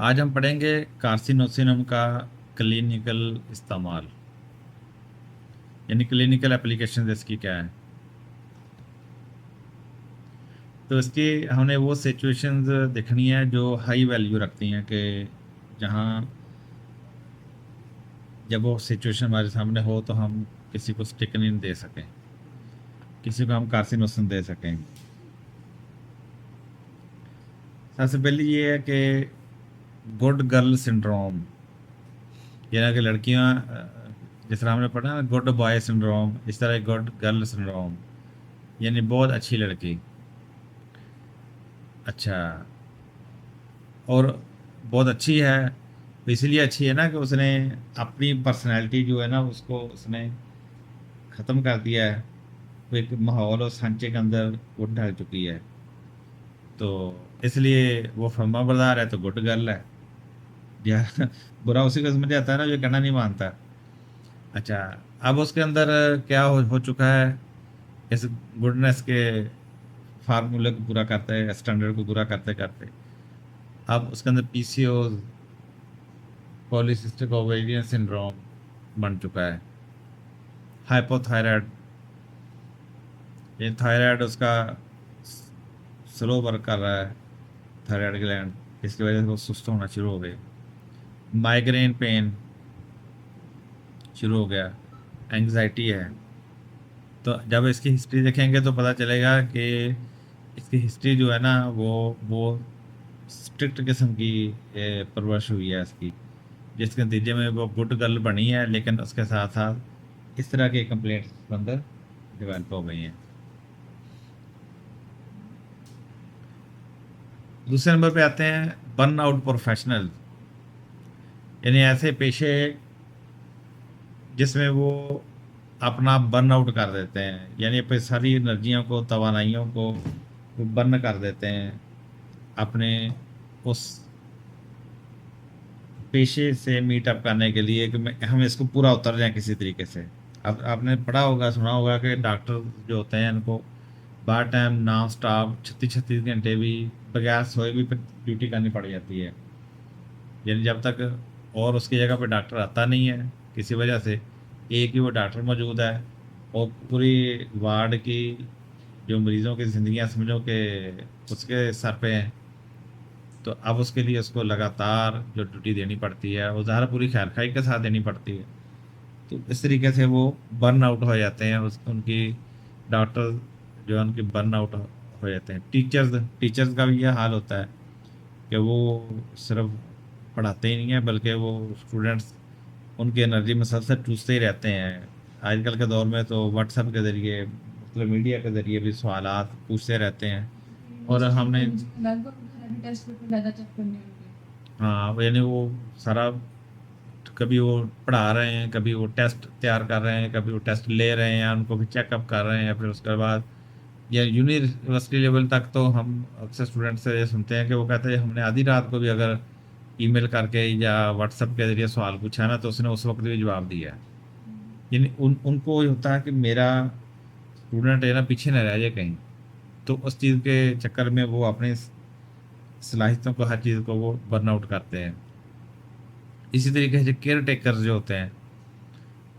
आज हम पढ़ेंगे कार्सिनोसिनम का क्लिनिकल इस्तेमाल, यानी क्लिनिकल एप्लीकेशन इसकी क्या है। तो इसकी हमने वो सिचुएशंस देखनी है जो हाई वैल्यू रखती हैं, कि जहाँ जब वो सिचुएशन हमारे सामने हो तो हम किसी को स्टिकनिन दे सकें, किसी को हम कार्सिनोसिन दे सकें। सबसे पहले ये है कि गुड गर्ल सिंड्रोम, यानी कि लड़कियां जिस तरह हमने पढ़ा ना गुड बॉय सिंड्रोम, इस तरह गुड गर्ल सिंड्रोम यानी बहुत अच्छी लड़की। अच्छा, और बहुत अच्छी है तो इसलिए अच्छी है ना कि उसने अपनी पर्सनैलिटी जो है ना उसको उसने ख़त्म कर दिया है। वो एक माहौल और सांचे के अंदर वो ढल चुकी है, तो इसलिए वो फर्मा बरदार है तो गुड गर्ल है। या बुरा उसी को समझ आता है ना जो कहना नहीं मानता। अच्छा, अब उसके अंदर क्या हो चुका है, इस गुडनेस के फार्मूले को पूरा करते हैं, स्टैंडर्ड को पूरा करते करते अब उसके अंदर पीसीओ, पॉलीसिस्टिक ओवेरियन सिंड्रोम बन चुका है। हाइपोथायराइड, ये थायराइड उसका स्लो वर्क कर रहा है, थायराइड ग्लैंड, इसकी वजह से वो सुस्त होना शुरू हो गए। माइग्रेन पेन शुरू हो गया, एंग्जाइटी है। तो जब इसकी हिस्ट्री देखेंगे तो पता चलेगा कि इसकी हिस्ट्री जो है ना वो स्ट्रिक्ट किस्म की परवरिश हुई है इसकी, जिसके नतीजे में वो गुड गर्ल बनी है, लेकिन उसके साथ साथ इस तरह के कंप्लेंट्स अंदर डेवलप हो गई हैं। दूसरे नंबर पे आते हैं बर्न आउट प्रोफेशनल, यानी ऐसे पेशे जिसमें वो अपना बर्न आउट कर देते हैं, यानी अपनी सारी एनर्जियों को, तवानाइयों को बर्न कर देते हैं अपने उस पेशे से मीटअप करने के लिए, कि हम इसको पूरा उतर जाएं किसी तरीके से। अब आपने पढ़ा होगा, सुना होगा कि डॉक्टर जो होते हैं इनको बार टाइम नॉन स्टॉप 36-36 घंटे भी बगैर सोए भी ड्यूटी करनी पड़ जाती है। यानी जब तक और उसकी जगह पे डॉक्टर आता नहीं है किसी वजह से, एक ही वो डॉक्टर मौजूद है और पूरी वार्ड की जो मरीज़ों की ज़िंदगियां समझो कि उसके सर पे हैं। तो अब उसके लिए उसको लगातार जो ड्यूटी देनी पड़ती है वो ज़ाहिर पूरी खैर खाई के साथ देनी पड़ती है। तो इस तरीके से वो बर्न आउट हो जाते हैं, उनकी डॉक्टर जो है उनकी बर्न आउट हो जाते हैं। टीचर्स टीचर्स का भी यह हाल होता है कि वो सिर्फ पढ़ाते ही नहीं है, बल्कि वो स्टूडेंट्स उनकी एनर्जी में सबसे चूसते ही रहते हैं। आजकल के दौर में तो व्हाट्सएप के ज़रिए, मतलब मीडिया के ज़रिए भी सवालात पूछते रहते हैं। और हमने हाँ, यानी वो सारा, कभी वो पढ़ा रहे हैं, कभी वो टेस्ट तैयार कर रहे हैं, कभी वो टेस्ट ले रहे हैं, उनको भी चेकअप कर रहे हैं। फिर उसके बाद या यूनिवर्सिटी लेवल तक तो हम अक्सर स्टूडेंट से ये सुनते हैं कि वो कहते हैं हमने आधी रात को भी अगर ईमेल करके या व्हाट्सएप के ज़रिए सवाल पूछा ना तो उसने उस वक्त भी जवाब दिया है। यानी उनको ये होता है कि मेरा स्टूडेंट है ना पीछे ना रह जाए कहीं। तो उस चीज़ के चक्कर में वो अपनी सलाहियतों को, हर चीज़ को वो बर्न आउट करते हैं। इसी तरीके से केयर टेकर्स जो होते हैं,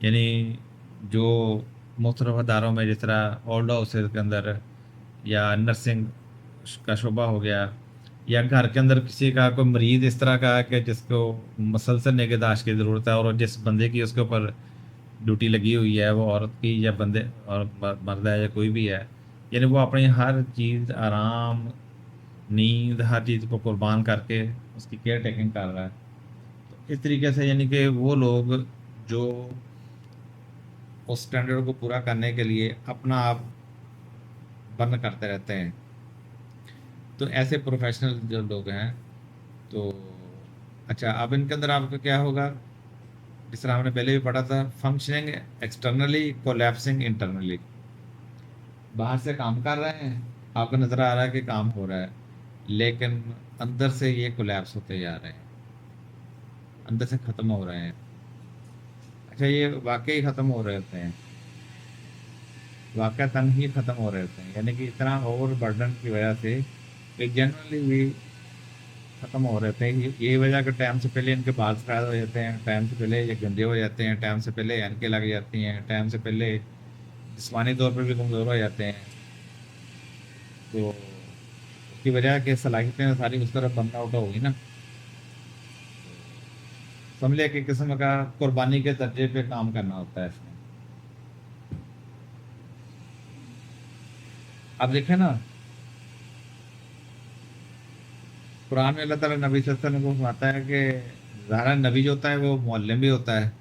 यानी जो मुख्तलिफ अदारों में जिस तरह ओल्ड हाउसेज के अंदर या नर्सिंग का शोबा हो गया, या घर के अंदर किसी का कोई मरीज़ इस तरह का है कि जिसको मसलसल निगहदाश्त की ज़रूरत है, और जिस बंदे की उसके ऊपर ड्यूटी लगी हुई है, वो औरत की या बंदे और मर्द है या कोई भी है, यानी वो अपनी हर चीज़, आराम, नींद, हर चीज़ को कुर्बान करके उसकी केयर टेकिंग कर रहा है। तो इस तरीके से यानी कि वो लोग जो उस स्टैंडर्ड को पूरा करने के लिए अपना आप बर्न करते रहते हैं, तो ऐसे प्रोफेशनल जो लोग हैं, तो अच्छा, अब इनके अंदर आपका क्या होगा, जिस तरह हमने पहले भी पढ़ा था, फंक्शनिंग एक्सटर्नली, कोलैप्सिंग इंटरनली। बाहर से काम कर रहे हैं, आपको नज़र आ रहा है कि काम हो रहा है, लेकिन अंदर से ये कोलैप्स होते जा रहे हैं, अंदर से ख़त्म हो रहे हैं। अच्छा, ये वाकई ख़त्म हो रहे होते हैं, वाक़तन ही ख़त्म हो रहे होते हैं, यानी कि इतना ओवर बर्डन की वजह से कि जनरली भी ख़त्म हो रहे थे। यही वजह कि टाइम से पहले इनके बाल ख़राब हो जाते हैं, टाइम से पहले ये गंदे हो जाते हैं, टाइम से पहले ऐनकें लग जाती हैं, टाइम से पहले जिस्मानी तौर पर भी कमज़ोर हो जाते हैं। तो उसकी वजह कि सलाहियतें सारी उस तरफ बर्न आउट होगी ना। समझे कि किस्म का कुर्बानी के दर्जे पे काम करना होता है इसमें। अब देखें ना, कुरान में अल्लाह ताला नबी सल्लल्लाहु अलैहि वसल्लम को फरमाता है कि ज़ाहिर नबी जो होता है वो मुअल्लिम भी होता है,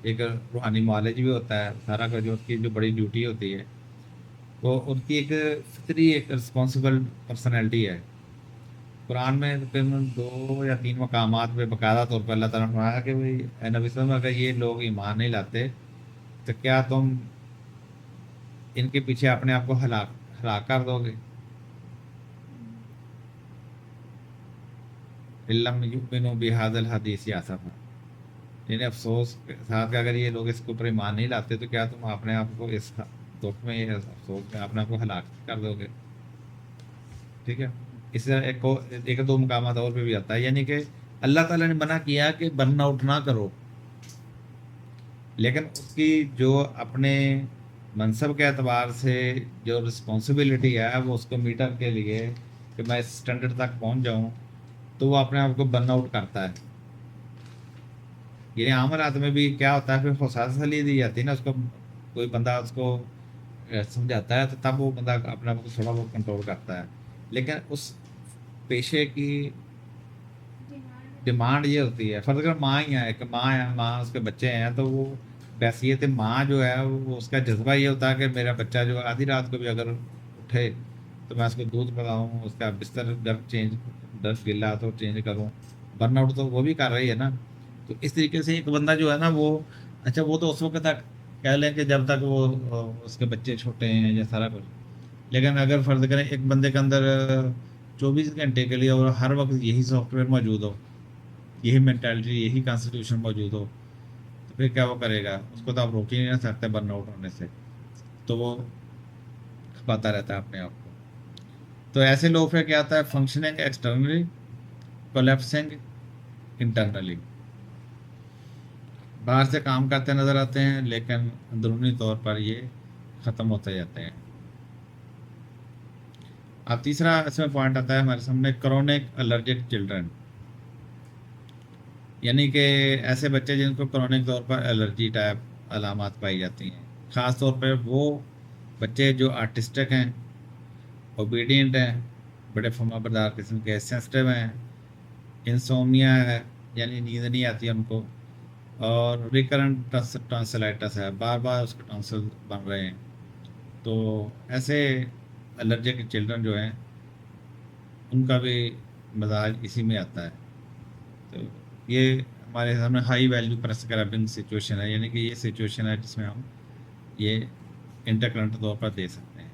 एक रूहानी मुआलिज भी होता है। सारा का जो उसकी जो बड़ी ड्यूटी होती है वो उनकी एक फितरी एक रिस्पॉन्सिबल पर्सनैलिटी है। कुरान में तकरीबन 2 या 3 मकामात पे बाकायदा तौर पर अल्लाह ताला ने फरमाया कि भाई ए नबी सल्लल्लाहु अलैहि वसल्लम, अगर ये लोग ईमान नहीं लाते तो क्या तुम इनके पीछे अपने आप को हलाक हलाक कर दोगे? इल्लम युमिनु बिहादिल हदीस आसफा, यानी अफसोस के साथ कि अगर ये लोग इसके ऊपर ईमान नहीं लाते तो क्या तुम अपने आप को इस दुख में, इस अफसोस में अपने आप को हलाक कर दोगे। ठीक है। इससे एक दो मकामात और पे भी आता है, यानी कि अल्लाह ताला ने मना किया कि बर्न आउट ना करो, लेकिन उसकी जो अपने मनसब के एतबार से जो रिस्पॉन्सिबिलिटी है वो उसको मीट अप के लिए कि मैं इस स्टैंडर्ड तक पहुंच जाऊं, तो वो अपने आप को बर्न आउट करता है। ये आम हालात में भी क्या होता है, फिर फसाद सली दी जाती है ना उसको, कोई बंदा उसको समझाता है तो तब वो बंदा अपने आप को थोड़ा बहुत कंट्रोल करता है। लेकिन उस पेशे की डिमांड ये होती है, फर्ज अगर माँ ही है, एक माँ है, माँ उसके बच्चे हैं, तो वो बैसियत माँ जो है वो उसका जज्बा ये होता है कि मेरा बच्चा जो आधी रात को भी अगर उठे तो मैं उसको दूध पिलाऊँ, उसका बिस्तर जब चेंज दस गिला तो चेंज करूँ। बर्नआउट तो वो भी कर रही है ना। तो इस तरीके से एक बंदा जो है ना वो, अच्छा वो तो उस वक्त तक कह लें कि जब तक वो उसके बच्चे छोटे हैं या सारा कुछ, लेकिन अगर फर्ज करें एक बंदे के अंदर 24 घंटे के लिए और हर वक्त यही सॉफ्टवेयर मौजूद हो, यही मेंटालिटी, यही कॉन्स्टिट्यूशन मौजूद हो, तो फिर क्या वो करेगा? उसको तो आप रोक ही नहीं ना सकते बर्नआउट होने से, तो वो खपाता रहता है अपने आप को। तो ऐसे लोग फिर क्या आता है, फंक्शनिंग एक्सटर्नली, कोलैप्सिंग इंटरनली। बाहर से काम करते नजर आते हैं लेकिन अंदरूनी तौर पर ये ख़त्म होते जाते हैं। अब तीसरा इसमें पॉइंट आता है हमारे सामने, क्रोनिक एलर्जिक चिल्ड्रन, यानी कि ऐसे बच्चे जिनको क्रोनिक तौर पर एलर्जी टाइप अलामात पाई जाती हैं। ख़ास तौर पर वो बच्चे जो आर्टिस्टिक हैं, ओबीडियंट हैं, बड़े फर्माबरदार किस्म के, सेंसिटिव हैं, इंसोमिया है यानी नींद नहीं आती है उनको, और रिकरेंट टॉन्सिलाइटिस है, बार बार उसके टॉन्सिल बन रहे हैं। तो ऐसे एलर्जिक चिल्ड्रन जो हैं उनका भी मजाज इसी में आता है। तो ये हमारे सामने हाई वैल्यू प्रेस्क्राइबिंग सिचुएशन है, यानी कि ये सिचुएशन है जिसमें हम ये इंटरकरेंट तौर पर दे सकते हैं।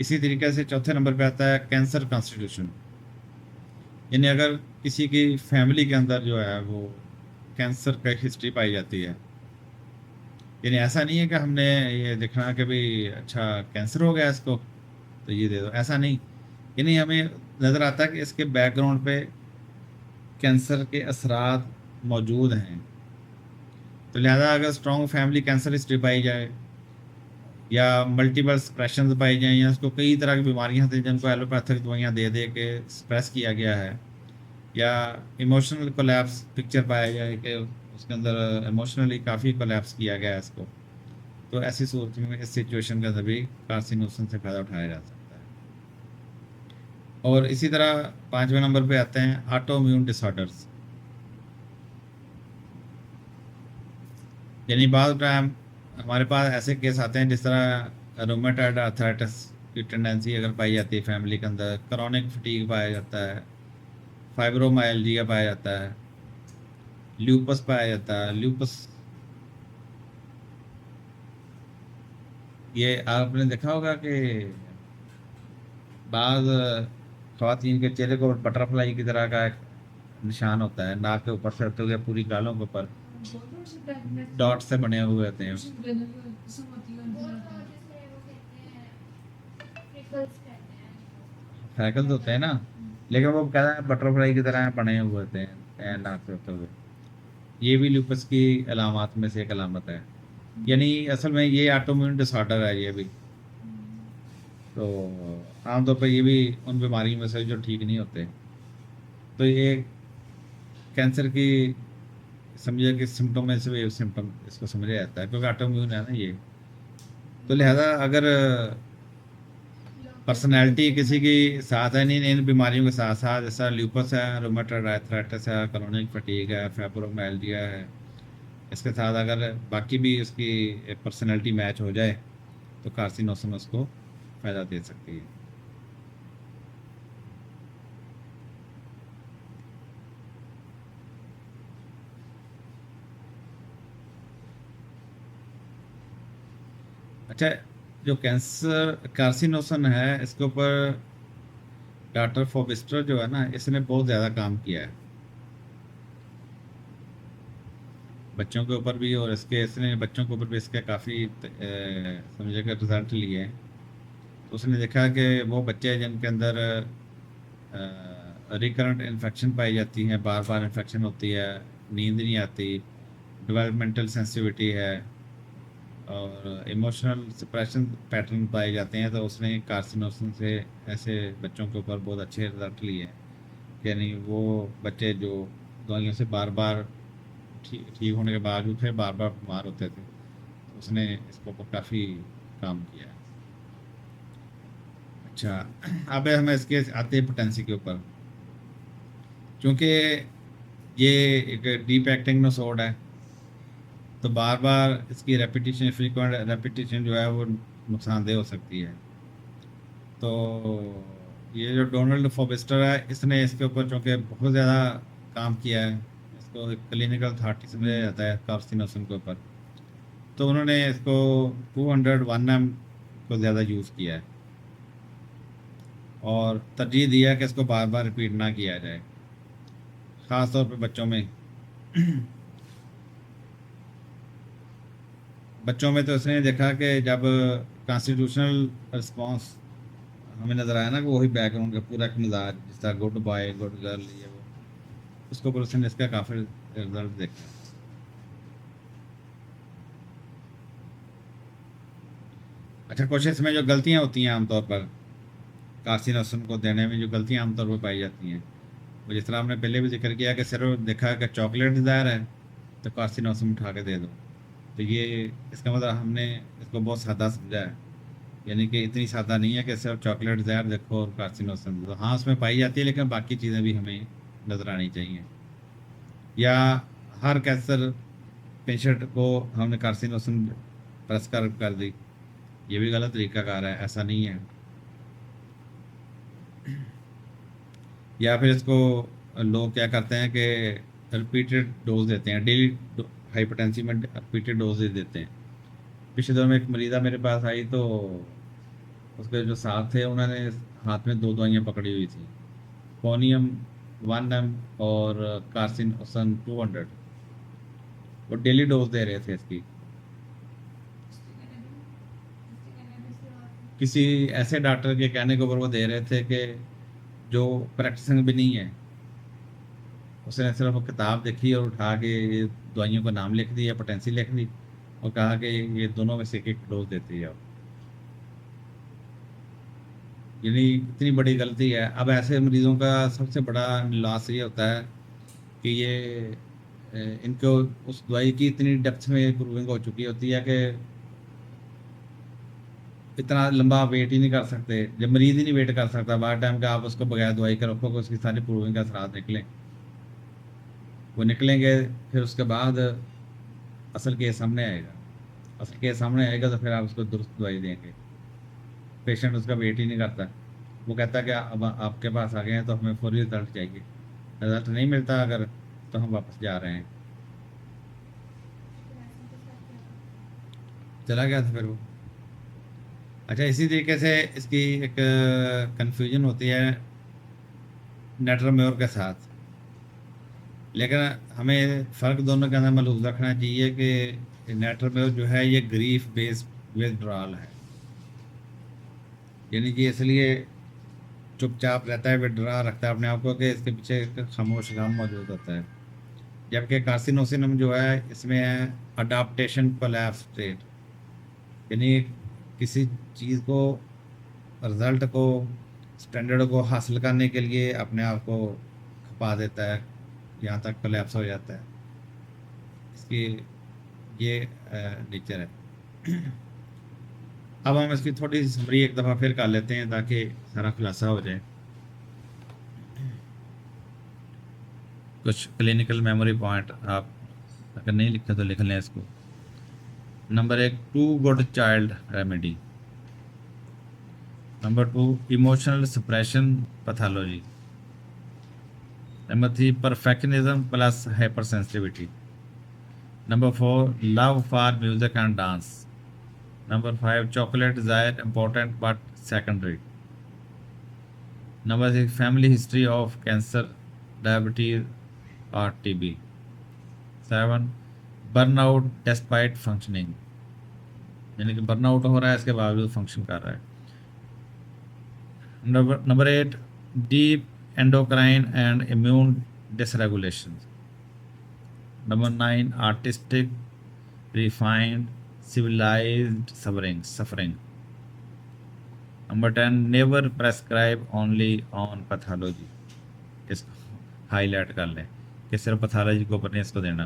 इसी तरीके से चौथे नंबर पे आता है कैंसर कॉन्स्टिट्यूशन, यानी अगर किसी की फैमिली के अंदर जो है वो कैंसर का हिस्ट्री पाई जाती है, यानी ऐसा नहीं है कि हमने ये देखना कि भाई अच्छा कैंसर हो गया इसको तो ये दे दो, ऐसा नहीं। यानी हमें नज़र आता है कि इसके बैकग्राउंड पे कैंसर के असरात मौजूद हैं। तो लिहाजा अगर स्ट्रॉन्ग फैमिली कैंसर हिस्ट्री पाई जाए या मल्टीपल स्प्रेशन पाई जाएँ या उसको कई तरह की बीमारियां थी जिनको एलोपैथिक दवाइयाँ दे दे के स्प्रेस किया गया है, या इमोशनल कोलैप्स पिक्चर पाया जाए कि उसके अंदर इमोशनली काफ़ी कोलैप्स किया गया है इसको, तो ऐसी सूरत में इस सिचुएशन का भी कार्सिनोसिस से फ़ायदा उठाया जा सकता है। और इसी तरह 5वें नंबर पे आते हैं ऑटो इम्यून डिसऑर्डर्स, यानी बाद टाइम हमारे पास ऐसे केस आते हैं जिस तरह रोमेटॉइड आर्थराइटिस की टेंडेंसी अगर पाई जाती है फैमिली के अंदर, क्रॉनिक फटीग पाया जाता है, फाइब्रोमाइल्जिया पाया जाता है, ल्यूपस पाया जाता है। ल्यूपस ये आपने देखा होगा कि बाद ख़वातीन के चेहरे को बटरफ्लाई की तरह का एक निशान होता है, नाक के ऊपर से होते हुए पूरी गालों के ऊपर डॉट से बने हुए होते हैं। फ्रैकल्स होते हैं ना, लेकिन वो कहता है बटरफ्लाई की तरह बने हुए थे नाक से होते हुए। ये भी लूपस की अलामात में से एक अलामत है। यानी असल में ये ऑटोइम्यून डिसऑर्डर है ये भी। तो आमतौर पर ये भी उन बीमारियों में से जो ठीक नहीं होते। तो ये कैंसर की समझिए कि सिम्टम में से भी सिम्टम इसको समझा जाता है, क्योंकि ऑटोइम्यून है ना ये। तो लिहाजा अगर पर्सनैलिटी किसी की साथ है, नहीं इन बीमारियों के साथ साथ, जैसा ल्यूपस है, रोमेटॉइड आर्थराइटिस है, क्रोनिक फटीग है, फाइब्रोमाइल्जिया है, इसके साथ अगर बाकी भी उसकी पर्सनैलिटी मैच हो जाए तो कार्सिनोसिस उसको फ़ायदा दे सकती है। अच्छा, जो कैंसर कार्सिनोसन है इसके ऊपर डॉक्टर फोबिस्टर जो है ना, इसने बहुत ज़्यादा काम किया है बच्चों के ऊपर भी, और इसने बच्चों के ऊपर भी इसके काफ़ी समझे कि रिजल्ट लिए हैं। तो उसने देखा कि वो बच्चे जिनके अंदर रिकरेंट इन्फेक्शन पाई जाती हैं, बार बार इन्फेक्शन होती है, नींद नहीं आती, डेवलपमेंटल सेंसिटिविटी है, और इमोशनल सप्रेशन पैटर्न पाए जाते हैं, तो उसने कार्सिनोसिन से ऐसे बच्चों के ऊपर बहुत अच्छे रिजल्ट लिए हैं। यानी वो बच्चे जो दवाइयों से बार बार ठीक ठीक होने के बावजूद फिर बार बार बीमार होते थे, तो उसने इसके ऊपर काफ़ी काम किया है। अच्छा, अब हमें इसके आते हैं पोटेंसी के ऊपर। क्योंकि ये एक डीप एक्टिंग नोसोड है, तो बार बार इसकी रेपिटेशन, फ्रीक्वेंट रेपिटेशन जो है वो नुकसानदेह हो सकती है। तो ये जो डोनाल्ड फोबिस्टर है, इसने इसके ऊपर चूँकि बहुत ज़्यादा काम किया है, इसको एक क्लिनिकल अथॉरिटी समझा जाता है कार्सिनोसिन के ऊपर। तो उन्होंने इसको 201 को ज़्यादा यूज़ किया है, और तरजीह दिया कि इसको बार बार रिपीट ना किया जाए, ख़ास तौर पे बच्चों में। बच्चों में तो इसने देखा कि जब कॉन्स्टिट्यूशनल रिस्पांस हमें नज़र आया ना, कि वही बैकग्राउंड का पूरा एक मिजाज, जिस तरह गुड बॉय गुड गर्ल, ये वो, उसको ऊपर उसने इसका काफ़ी रिजल्ट देखा। अच्छा, कुछ इसमें जो गलतियाँ होती हैं आमतौर पर कार्सिनोसिन को देने में, जो गलतियाँ आमतौर पर पाई जाती हैं, वो जिस तरह हमने पहले भी जिक्र किया कि सिर्फ देखा कि चॉकलेट डिज़ायर है तो कार्सिनोसिन उठा के दे दो। तो ये इसका मतलब हमने इसको बहुत सादा समझा है। यानी कि इतनी सादा नहीं है कि सिर्फ चॉकलेट डिज़ायर देखो और कार्सिनोसिन दो। हाँ, उसमें पाई जाती है, लेकिन बाकी चीज़ें भी हमें नज़र आनी चाहिए। या हर कैंसर पेशेंट को हमने कार्सिनोसिन प्रेस्क्राइब कर दी, ये भी गलत तरीकाकार है, ऐसा नहीं है। या फिर इसको लोग क्या करते हैं कि रिपीटेड डोज देते हैं, डेली हाइपरटेंसी में रिपीटेड डोज देते हैं। पिछले दिनों में एक मरीज़ा मेरे पास आई, तो उसके जो साथ थे उन्होंने हाथ में दो दवाइयाँ पकड़ी हुई थी, फोनियम 1 mg और कार्सिनोसन 200। वो डेली डोज दे रहे थे इसकी, किसी ऐसे डॉक्टर के कहने के ऊपर वो दे रहे थे कि जो प्रैक्टिसिंग भी नहीं है। उसने सिर्फ वो किताब देखी और उठा के ये दवाइयों का नाम लिख दिया, पोटेंसी लिख दी, और कहा कि ये दोनों में से एक डोज देती है। यानी इतनी बड़ी गलती है। अब ऐसे मरीज़ों का सबसे बड़ा लॉस ये होता है कि ये इनको उस दवाई की इतनी डेप्थ में प्रूविंग हो चुकी होती है कि इतना लंबा वेट ही नहीं कर सकते। जब मरीज़ ही नहीं वेट कर सकता बाहर टाइम का, आप उसको बगैर दवाई का रखोगे, उसकी सारी प्रूविंग का असरात निकलें, वो निकलेंगे, फिर उसके बाद असल केस सामने आएगा। असल केस सामने आएगा तो फिर आप उसको दुरुस्त दवाई देंगे। पेशेंट उसका वेट ही नहीं करता, वो कहता है कि अब आपके पास आ गए हैं तो हमें फौरी रिजल्ट चाहिए। रिजल्ट नहीं मिलता अगर, तो हम वापस जा रहे हैं। चला गया था फिर वो। अच्छा, इसी तरीके से इसकी एक कंफ्यूजन होती है नेट्रोम्योर के साथ। लेकिन हमें फ़र्क दोनों के अंदर मलहूज़ रखना चाहिए कि नेट्रोम्योर जो है ये ग्रीफ बेस्ड विथड्रॉल है। यानी कि इसलिए चुपचाप रहता है, विड्रा रखता है अपने आप को कि इसके पीछे एक खामोश काम मौजूद होता है। जबकि कार्सिनोसिनम जो है इसमें है अडाप्टेशन कोलैप्स स्टेट, यानी किसी चीज़ को, रिजल्ट को, स्टैंडर्ड को हासिल करने के लिए अपने आप को खपा देता है, यहाँ तक कोलैप्स हो जाता है। इसकी ये नेचर है। अब हम इसकी थोड़ी सी समरी एक दफ़ा फिर कर लेते हैं ताकि सारा खुलासा हो जाए। कुछ क्लिनिकल मेमोरी पॉइंट आप अगर नहीं लिखे तो लिख लें इसको। Number 1, too good child remedy. Number 2, emotional suppression pathology. Number 3, perfectionism plus hyper sensitivity. Number 4, love for music and dance. Number 5, chocolate desire important but secondary. Number 6, family history of cancer, diabetes और TB. 7, burnout despite functioning, यानी कि burnout हो रहा है इसके बावजूद function कर रहा है। Number 8, deep endocrine and immune dysregulation. Number 9, artistic refined civilized suffering. Number 10, never prescribe only on pathology. इसको हाईलाइट कर लें कि सिर्फ पैथोलॉजी को ऊपर नहीं इसको देना।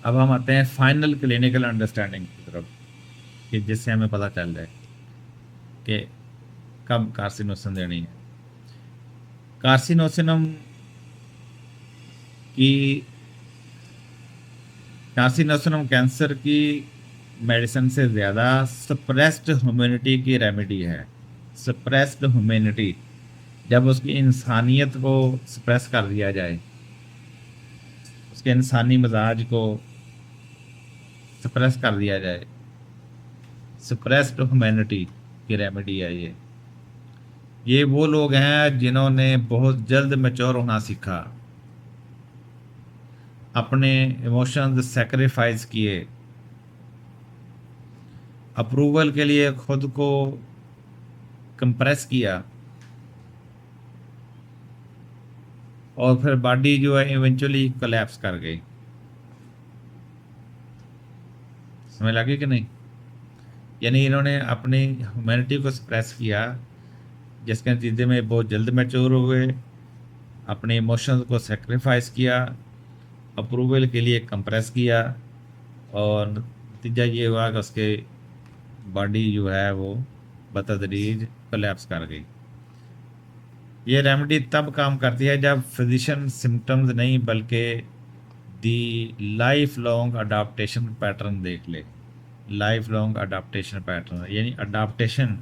अब हम आते हैं फाइनल क्लिनिकल अंडरस्टैंडिंग की तरफ, कि जिससे हमें पता चल जाए कि कब कार्सिनोसिन देनी है। कार्सिनोसिनम कैंसर की मेडिसिन से ज़्यादा सप्रेस्ड ह्यूमैनिटी की रेमेडी है। सप्रेस्ड ह्यूमैनिटी, जब उसकी इंसानियत को सप्रेस कर दिया जाए, उसके इंसानी मिजाज को सप्रेस कर दिया जाए, सप्रेस्ड ह्यूमैनिटी की रेमेडी है ये वो लोग हैं जिन्होंने बहुत जल्द मैच्योर होना सीखा, अपने इमोशंस सेक्रीफाइस किए, अप्रूवल के लिए खुद को कंप्रेस किया, और फिर बॉडी जो है इवेंचुअली कोलैप्स कर गई। समझ लगी कि नहीं? यानी इन्होंने अपनी ह्यूमैनिटी को सप्रेस किया, जिसके नतीजे में बहुत जल्द मैच्योर हुए, अपने इमोशंस को सेक्रीफाइस किया, अप्रूवल के लिए कंप्रेस किया, और नतीजा ये हुआ कि उसके बॉडी जो है वो बतदरीज कोलैप्स कर गई। ये रेमेडी तब काम करती है जब फिजिशियन सिम्टम्स नहीं बल्कि दी लाइफ लॉन्ग अडाप्टेशन पैटर्न देख ले। लाइफ लॉन्ग अडाप्टेशन पैटर्न, यानी अडाप्टेशन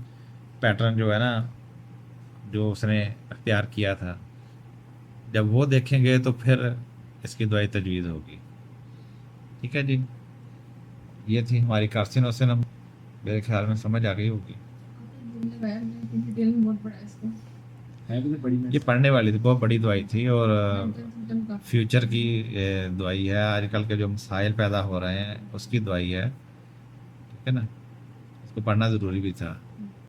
पैटर्न जो है ना, जो उसने अख्तियार किया था, जब वो देखेंगे तो फिर इसकी दवाई तजवीज़ होगी। ठीक है जी, ये थी हमारी कार्सिनोसिनम। मेरे ख्याल में समझ आ गई होगी। ये पढ़ने वाली थी, बहुत बड़ी दवाई थी, और फ्यूचर की दवाई है। आजकल के जो मसाइल पैदा हो रहे हैं उसकी दवाई है। ठीक है ना, इसको पढ़ना ज़रूरी भी था।